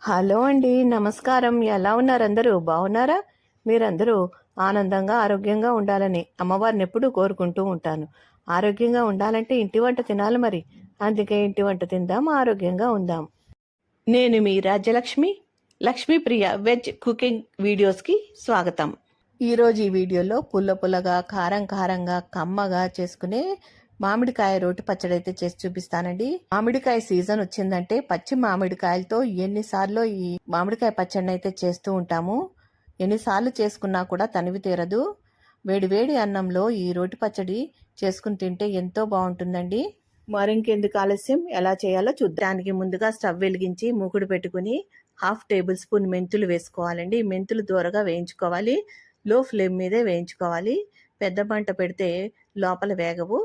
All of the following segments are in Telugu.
హలో అండి, నమస్కారం. ఎలా ఉన్నారు? అందరూ బాగున్నారా? మీరందరూ ఆనందంగా ఆరోగ్యంగా ఉండాలని అమ్మవారిని ఎప్పుడూ కోరుకుంటూ ఉంటాను. ఆరోగ్యంగా ఉండాలంటే ఇంటి వంట తినాలి మరి. అందుకే ఇంటి వంట తిందాం, ఆరోగ్యంగా ఉందాం. నేను మీ రాజ్యలక్ష్మి, లక్ష్మీప్రియ వెజ్ కుకింగ్ వీడియోస్కి స్వాగతం. ఈరోజు ఈ వీడియోలో పుల్ల పుల్లగా, కారం కారంగా, కమ్మగా చేసుకునే మామిడికాయ రోటి పచ్చడి అయితే చేసి చూపిస్తానండి. మామిడికాయ సీజన్ వచ్చిందంటే పచ్చి మామిడికాయలతో ఎన్నిసార్లు ఈ మామిడికాయ పచ్చడిని అయితే చేస్తూ ఉంటాము. ఎన్నిసార్లు చేసుకున్నా కూడా తనివి తీరదు. వేడి వేడి అన్నంలో ఈ రోటి పచ్చడి చేసుకుని తింటే ఎంతో బాగుంటుందండి. మరింకెందుకు ఆలస్యం, ఎలా చేయాలో చూద్దానికి ముందుగా స్టవ్ వెలిగించి మూకుడు పెట్టుకుని 1/2 టేబుల్ స్పూన్ మెంతులు వేసుకోవాలండి. మెంతులు దూరగా వేయించుకోవాలి. లో ఫ్లేమ్ మీదే వేయించుకోవాలి. పెద్ద మంట పెడితే లోపల వేగవు.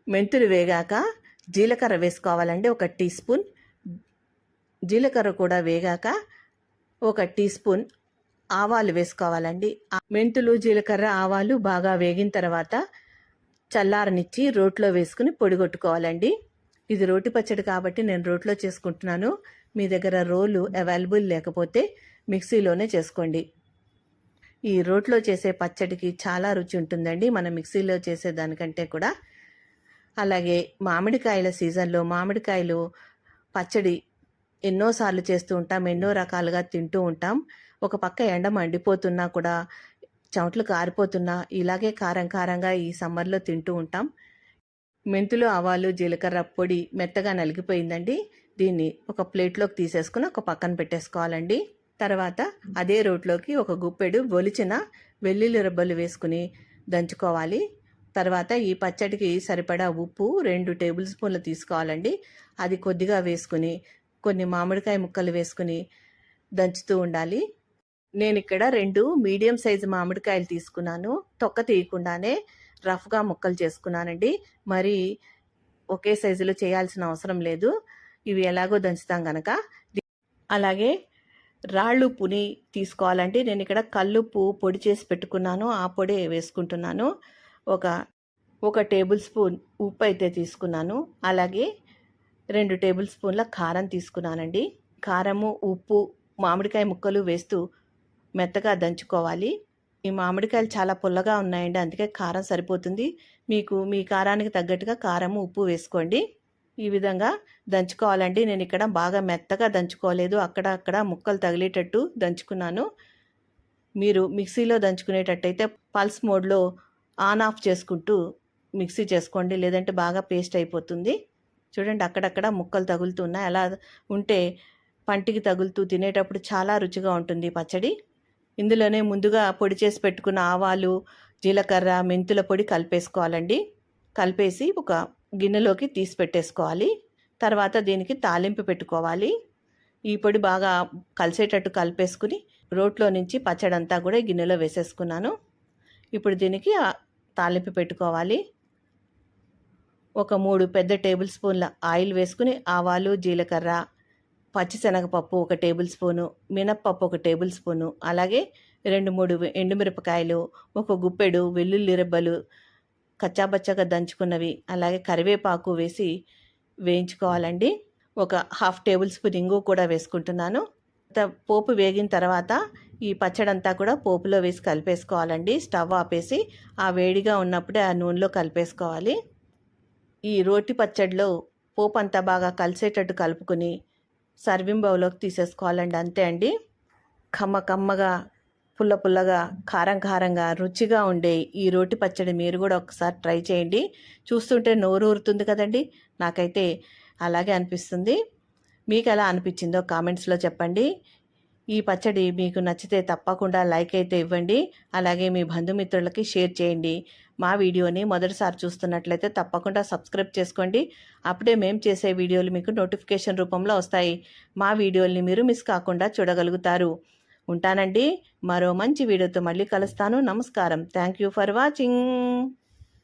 మెంతులు వేగాక జీలకర్ర వేసుకోవాలండి. 1 టీ స్పూన్ జీలకర్ర కూడా వేగాక 1 టీ స్పూన్ ఆవాలు వేసుకోవాలండి. మెంతులు, జీలకర్ర, ఆవాలు బాగా వేగిన తర్వాత చల్లారనిచ్చి రోట్లో వేసుకుని పొడిగొట్టుకోవాలండి. ఇది రోటి పచ్చడి కాబట్టి నేను రోట్లో చేసుకుంటున్నాను. మీ దగ్గర రోలు అవైలబుల్ లేకపోతే మిక్సీలోనే చేసుకోండి. ఈ రోట్లో చేసే పచ్చడికి చాలా రుచి ఉంటుందండి, మనం మిక్సీలో చేసే దానికంటే కూడా. అలాగే మామిడికాయల సీజన్లో మామిడికాయలు పచ్చడి ఎన్నోసార్లు చేస్తూ ఉంటాం, ఎన్నో రకాలుగా తింటూ ఉంటాం. ఒక పక్క ఎండ మండిపోతున్నా కూడా, చెమటలు కారిపోతున్నా ఇలాగే కారం కారంగా ఈ సమ్మర్లో తింటూ ఉంటాం. మెంతులు, ఆవాలు, జీలకర్ర పొడి మెత్తగా నలిగిపోయిందండి. దీన్ని ఒక ప్లేట్లోకి తీసేసుకుని ఒక పక్కన పెట్టేసుకోవాలండి. తర్వాత అదే రోట్లోకి ఒక గుప్పెడు ఒలిచిన వెల్లుల్లి రెబ్బలు వేసుకుని దంచుకోవాలి. తర్వాత ఈ పచ్చడికి సరిపడా ఉప్పు 2 టేబుల్ స్పూన్లు తీసుకోవాలండి. అది కొద్దిగా వేసుకుని కొన్ని మామిడికాయ ముక్కలు వేసుకుని దంచుతూ ఉండాలి. నేను ఇక్కడ 2 మీడియం సైజు మామిడికాయలు తీసుకున్నాను. తొక్క తీయకుండానే రఫ్గా ముక్కలు చేసుకున్నానండి. మరి ఒకే సైజులో చేయాల్సిన అవసరం లేదు, ఇవి ఎలాగో దంచుతాం కనుక. అలాగే రాళ్ళుప్పుని తీసుకోవాలండి. నేను ఇక్కడ కల్లుప్పు పొడి చేసి పెట్టుకున్నాను, ఆ పొడి వేసుకుంటున్నాను. ఒక టేబుల్ స్పూన్ ఉప్పు అయితే తీసుకున్నాను. అలాగే 2 టేబుల్ స్పూన్ల కారం తీసుకున్నానండి. కారము, ఉప్పు, మామిడికాయ ముక్కలు వేస్తూ మెత్తగా దంచుకోవాలి. ఈ మామిడికాయలు చాలా పుల్లగా ఉన్నాయండి, అందుకే కారం సరిపోతుంది. మీకు మీ కారానికి తగ్గట్టుగా కారము, ఉప్పు వేసుకోండి. ఈ విధంగా దంచుకోవాలండి. నేను ఇక్కడ బాగా మెత్తగా దంచుకోలేదు, అక్కడ ముక్కలు తగిలేటట్టు దంచుకున్నాను. మీరు మిక్సీలో దంచుకునేటట్టయితే పల్స్ మోడ్లో ఆన్ ఆఫ్ చేసుకుంటూ మిక్సీ చేసుకోండి, లేదంటే బాగా పేస్ట్ అయిపోతుంది. చూడండి, అక్కడక్కడ ముక్కలు తగులుతున్నాయి. అలా ఉంటే పంటికి తగులుతూ తినేటప్పుడు చాలా రుచిగా ఉంటుంది పచ్చడి. ఇందులోనే ముందుగా పొడి చేసి పెట్టుకున్న ఆవాలు, జీలకర్ర, మెంతుల పొడి కలిపేసుకోవాలండి. కలిపేసి ఒక గిన్నెలోకి తీసి పెట్టేసుకోవాలి. తర్వాత దీనికి తాలింపు పెట్టుకోవాలి. ఈ పొడి బాగా కలిసేటట్టు కలిపేసుకుని రోట్లో నుంచి పచ్చడి అంతా కూడా గిన్నెలో వేసేసుకున్నాను. ఇప్పుడు దీనికి తాలింపు పెట్టుకోవాలి. ఒక 3 పెద్ద టేబుల్ స్పూన్ల ఆయిల్ వేసుకుని ఆవాలు, జీలకర్ర, పచ్చిశనగపప్పు 1 టేబుల్ స్పూను, మినప్పప్పు 1 టేబుల్ స్పూను, అలాగే 2-3 ఎండుమిరపకాయలు, ఒక గుప్పెడు వెల్లుల్లి రెబ్బలు కచ్చాబచ్చాగా దంచుకున్నవి, అలాగే కరివేపాకు వేసి వేయించుకోవాలండి. ఒక 1/2 టేబుల్ స్పూన్ ఇంగు కూడా వేసుకుంటున్నాను. పోపు వేగిన తర్వాత ఈ పచ్చడంతా కూడా పోపులో వేసి కలిపేసుకోవాలండి. స్టవ్ ఆపేసి ఆ వేడిగా ఉన్నప్పుడే ఆ నూనెలో కలిపేసుకోవాలి. ఈ రోటి పచ్చడిలో పోపు అంతా బాగా కలిసేటట్టు కలుపుకొని సర్వింగ్ బౌల్లోకి తీసేసుకోవాలండి. అంతే అండి. కమ్మగా, పుల్లగా, కారంగా రుచిగా ఉండే ఈ రోటి పచ్చడి మీరు కూడా ఒకసారి ట్రై చేయండి. చూస్తుంటే నోరు ఊరుతుంది కదండి, నాకైతే అలాగే అనిపిస్తుంది. మీకు ఎలా అనిపించిందో కామెంట్స్లో చెప్పండి. ఈ పచ్చడి మీకు నచ్చితే తప్పకుండా లైక్ అయితే ఇవ్వండి. అలాగే మీ బంధుమిత్రులకి షేర్ చేయండి. మా వీడియోని మొదటిసారి చూస్తున్నట్లయితే తప్పకుండా సబ్స్క్రైబ్ చేసుకోండి. అప్పుడే మేము చేసే వీడియోలు మీకు నోటిఫికేషన్ రూపంలో వస్తాయి. మా వీడియోల్ని మీరు మిస్ కాకుండా చూడగలుగుతారు. ఉంటానండి. మరో మంచి వీడియోతో మళ్ళీ కలుస్తాను. నమస్కారం. Thank you for watching.